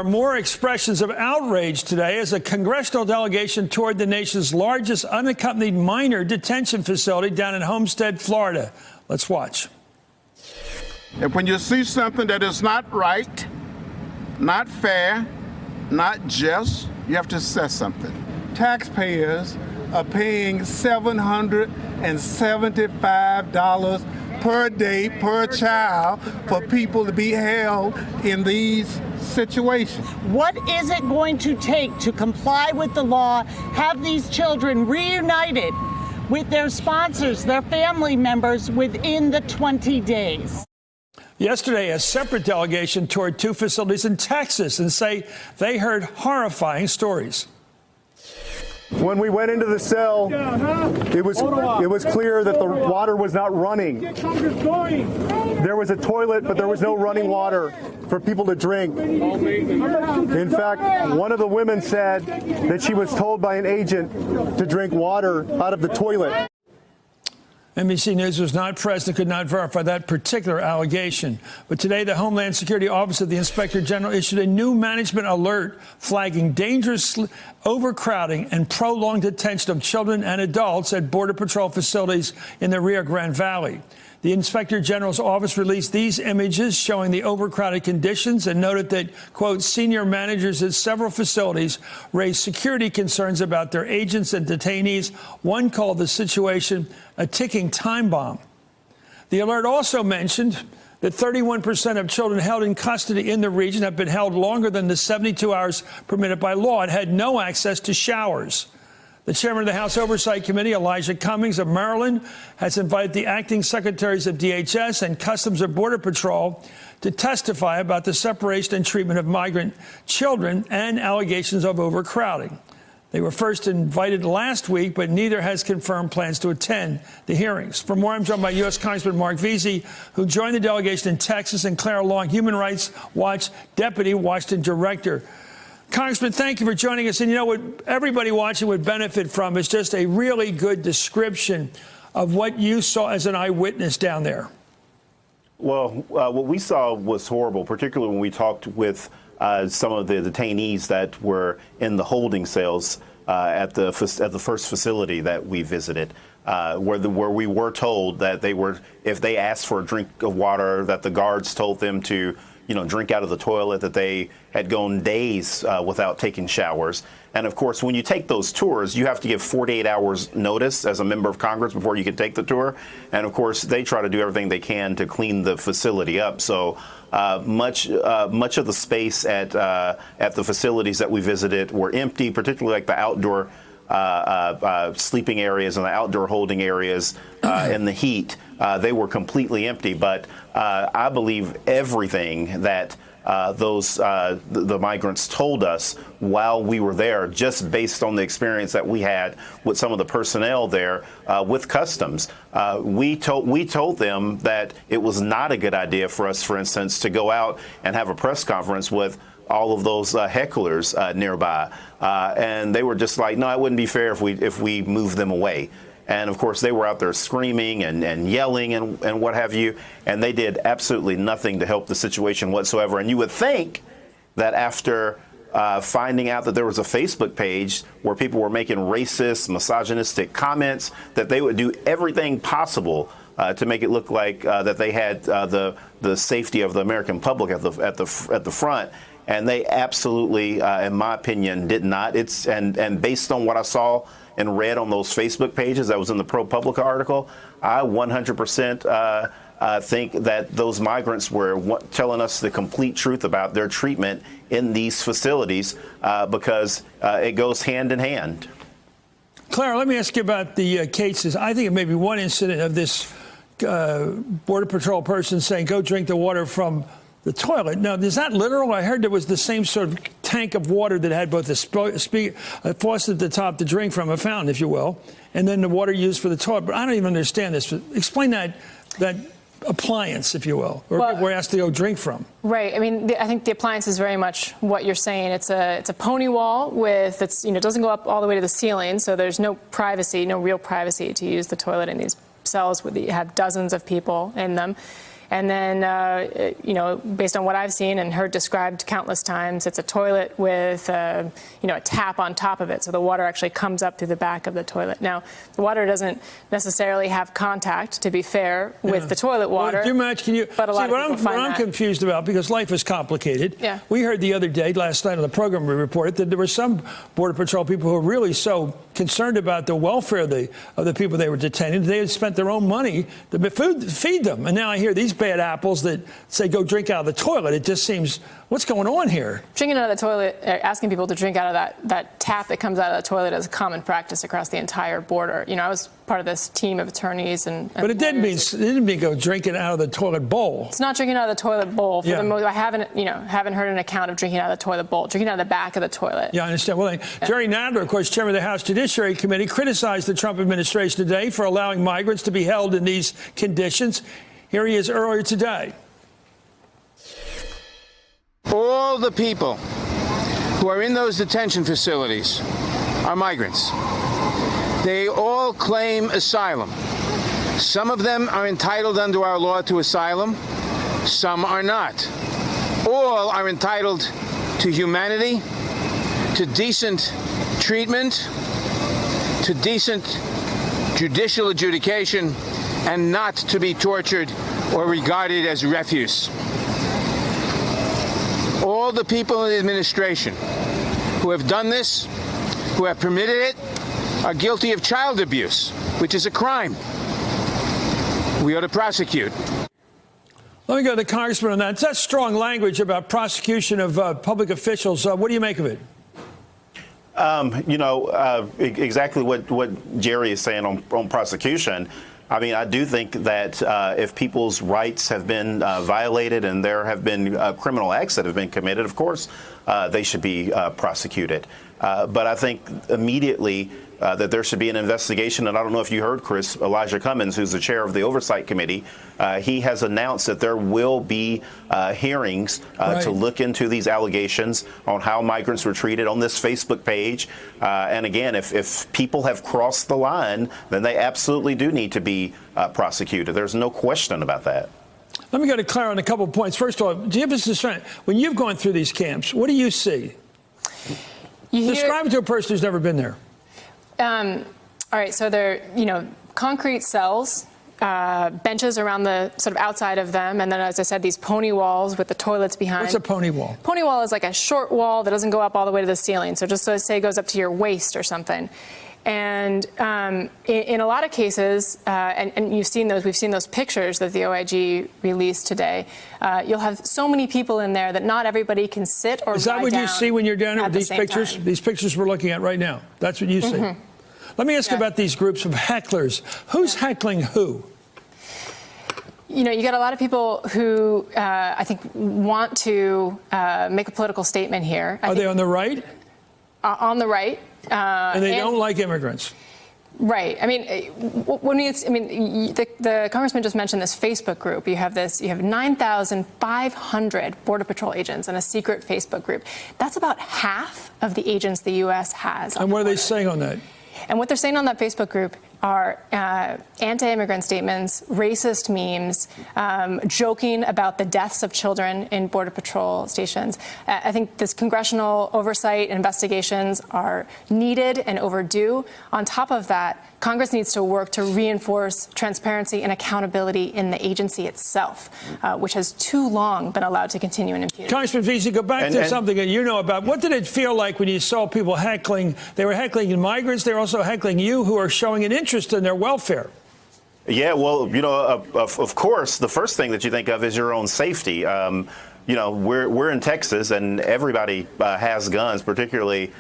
are more expressions of outrage today as a congressional delegation toured the nation's largest unaccompanied minor detention facility down in Homestead, Florida. Let's watch. And when you see something that is not right, not fair, not just, you have to say something. Taxpayers are paying $775 per day per child for people to be held in these situations. What is it going to take to comply with the law, have these children reunited with their sponsors, their family members within the 20 days? Yesterday, a separate delegation toured two facilities in Texas and say they heard horrifying stories. When we went into the cell, it was clear that the water was not running. There was a toilet, but there was no running water for people to drink. In fact, one of the women said that she was told by an agent to drink water out of the toilet. NBC News was not present and could not verify that particular allegation. But today, the Homeland Security Office of the Inspector General issued a new management alert flagging dangerous overcrowding and prolonged detention of children and adults at Border Patrol facilities in the Rio Grande Valley. The Inspector General's office released these images showing the overcrowded conditions and noted that, quote, senior managers at several facilities raised security concerns about their agents and detainees. One called the situation a ticking time bomb. The alert also mentioned that 31% of children held in custody in the region have been held longer than the 72 hours permitted by law and had no access to showers. The chairman of the House Oversight Committee, Elijah Cummings of Maryland, has invited the acting secretaries of DHS and Customs and Border Patrol to testify about the separation and treatment of migrant children and allegations of overcrowding. They were first invited last week, but neither has confirmed plans to attend the hearings. For more, I'm joined by U.S. Congressman Mark Veazey, who joined the delegation in Texas, and Clara Long, Human Rights Watch Deputy Washington Director. Congressman, thank you for joining us. And you know what everybody watching would benefit from is just a really good description of what you saw as an eyewitness down there. Well, what we saw was horrible, particularly when we talked with some of the detainees that were in the holding cells at the first facility that we visited, where we were told that if they asked for a drink of water, that the guards told them to drink out of the toilet, that they had gone days without taking showers. And of course, when you take those tours, you have to give 48 hours notice as a member of Congress before you can take the tour. And of course, they try to do everything they can to clean the facility up. So much of the space at the facilities that we visited were empty, particularly like the outdoor sleeping areas and the outdoor holding areas in the heat. They were completely empty. But I believe everything that the migrants told us while we were there, just based on the experience that we had with some of the personnel there with Customs. We told them that it was not a good idea for us, for instance, to go out and have a press conference with all of those hecklers nearby. And they were just like, no, it wouldn't be fair if we moved them away. And of course, they were out there screaming and yelling and what have you. And they did absolutely nothing to help the situation whatsoever. And you would think that after finding out that there was a Facebook page where people were making racist, misogynistic comments, that they would do everything possible to make it look like that they had the safety of the American public at the front. And they absolutely, in my opinion, did not. And based on what I saw and read on those Facebook pages that was in the ProPublica article, I 100% think that those migrants were telling us the complete truth about their treatment in these facilities because it goes hand in hand. Clara, let me ask you about the cases. I think it may be one incident of this Border Patrol person saying, go drink the water from the toilet. Now, is that literal? I heard there was the same sort of tank of water that had both a faucet at the top to drink from, a fountain, if you will, and then the water used for the toilet. But I don't even understand this. Explain that appliance, if you will, or we're asked to go drink from. Right. I mean, I think the appliance is very much what you're saying. It's a pony wall with it doesn't go up all the way to the ceiling, so there's no privacy, no real privacy to use the toilet in these cells where you have dozens of people in them. And then, you know, based on what I've seen and heard described countless times, it's a toilet with, you know, a tap on top of it. So the water actually comes up through the back of the toilet. Now, the water doesn't necessarily have contact, to be fair, with the toilet water. Well, too much. Can you? But a lot see, of people find what I'm that. confused about, because life is complicated. Yeah. We heard the other day, last night on the program, we reported that there were some Border Patrol people who were really so concerned about the welfare of the people they were detaining. They had spent their own money to feed them. And now I hear these bad apples that say go drink out of the toilet. It just seems, what's going on here? Drinking out of the toilet, asking people to drink out of that tap that comes out of the toilet is a common practice across the entire border. You know, I was part of this team of attorneys and But it didn't mean go drinking out of the toilet bowl. It's not drinking out of the toilet bowl. For Yeah. the most, I haven't heard an account of drinking out of the toilet bowl. Drinking out of the back of the toilet. Yeah, I understand. Well, Jerry Nadler, of course, chairman of the House Judiciary Committee, criticized the Trump administration today for allowing migrants to be held in these conditions. Here he is earlier today. All the people who are in those detention facilities are migrants. They all claim asylum. Some of them are entitled under our law to asylum. Some are not. All are entitled to humanity, to decent treatment, to decent judicial adjudication, and not to be tortured or regarded as refuse. All the people in the administration who have done this, who have permitted it, are guilty of child abuse, which is a crime. We ought to prosecute. Let me go to the congressman on that. That's strong language about prosecution of public officials. What do you make of it? You know, exactly what Jerry is saying on prosecution. I mean, I do think that if people's rights have been violated and there have been criminal acts that have been committed, of course, they should be prosecuted. But I think immediately that there should be an investigation. And I don't know if you heard, Chris, Elijah Cummings, who's the chair of the Oversight Committee, he has announced that there will be hearings to look into these allegations on how migrants were treated on this Facebook page. And again, if people have crossed the line, then they absolutely do need to be prosecuted. There's no question about that. Let me go to Clara on a couple of points. First of all, give us a strength. When you've gone through these camps, what do you see? Describe it to a person who's never been there. All right, so they're, you know, concrete cells, benches around the sort of outside of them, and then, as I said, these pony walls with the toilets behind. What's a pony wall? Pony wall is like a short wall that doesn't go up all the way to the ceiling. So just say it goes up to your waist or something. And in a lot of cases, and you've seen those, we've seen those pictures that the OIG released today. You'll have so many people in there that not everybody can sit or lie down. Is that what you see when you're down there with these pictures? Time. These pictures we're looking at right now. That's what you see. Mm-hmm. Let me ask you about these groups of hecklers. Who's heckling who? You know, you got a lot of people who I think want to make a political statement here. Are they on the right? On the right. And they don't like immigrants. Right. I mean, the congressman just mentioned this Facebook group. You have 9,500 Border Patrol agents in a secret Facebook group. That's about half of the agents the U.S. has. And what are they saying on that? And what they're saying on that Facebook group are anti-immigrant statements, racist memes, joking about the deaths of children in Border Patrol stations. I think this congressional oversight investigations are needed and overdue. On top of that, Congress needs to work to reinforce transparency and accountability in the agency itself, which has too long been allowed to continue in impunity. Congressman Vesey, go back to something that you know about. What did it feel like when you saw people heckling? They were heckling migrants. They were also heckling you, who are showing an interest in their welfare. Yeah, well, you know, of course, the first thing that you think of is your own safety. You know, we're in Texas, and everybody has guns, particularly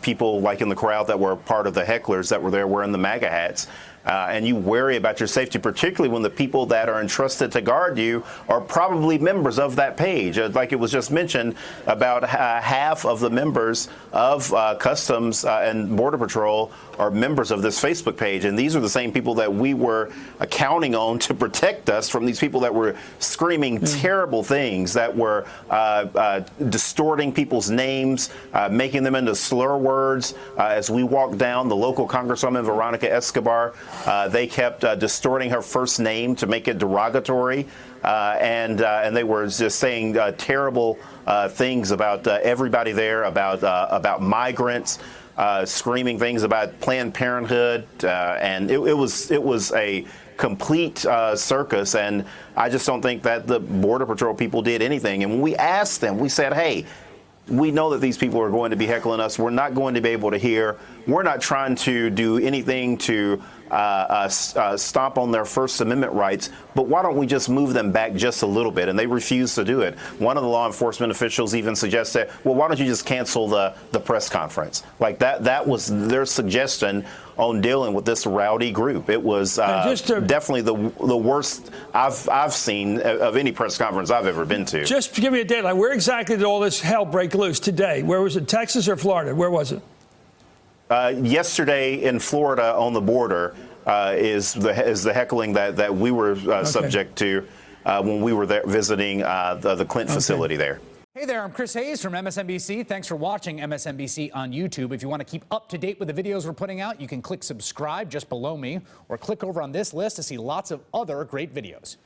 people like in the crowd that were part of the hecklers that were there wearing the MAGA hats. And you worry about your safety, particularly when the people that are entrusted to guard you are probably members of that page. Like it was just mentioned, about half of the members of Customs and Border Patrol are members of this Facebook page. And these are the same people that we were counting on to protect us from these people that were screaming terrible things, that were distorting people's names, making them into slur words. As we walked down, the local Congresswoman Veronica Escobar, they kept distorting her first name to make it derogatory, and they were just saying terrible things about everybody there, about migrants, screaming things about Planned Parenthood, and it was a complete circus, and I just don't think that the Border Patrol people did anything. And when we asked them, we said, hey, we know that these people are going to be heckling us. We're not going to be able to hear. We're not trying to do anything to stomp on their First Amendment rights, but why don't we just move them back just a little bit? And they refused to do it. One of the law enforcement officials even suggested, well, why don't you just cancel the press conference? Like that was their suggestion on dealing with this rowdy group. It was definitely the worst I've seen of any press conference I've ever been to. Just give me a deadline. Where exactly did all this hell break loose today? Where was it, Texas or Florida? Where was it? Yesterday in Florida on the border is the heckling that we were subject to when we were there visiting the Clinton facility there. Hey there, I'm Chris Hayes from MSNBC. Thanks for watching MSNBC on YouTube. If you want to keep up to date with the videos we're putting out, you can click subscribe just below me or click over on this list to see lots of other great videos.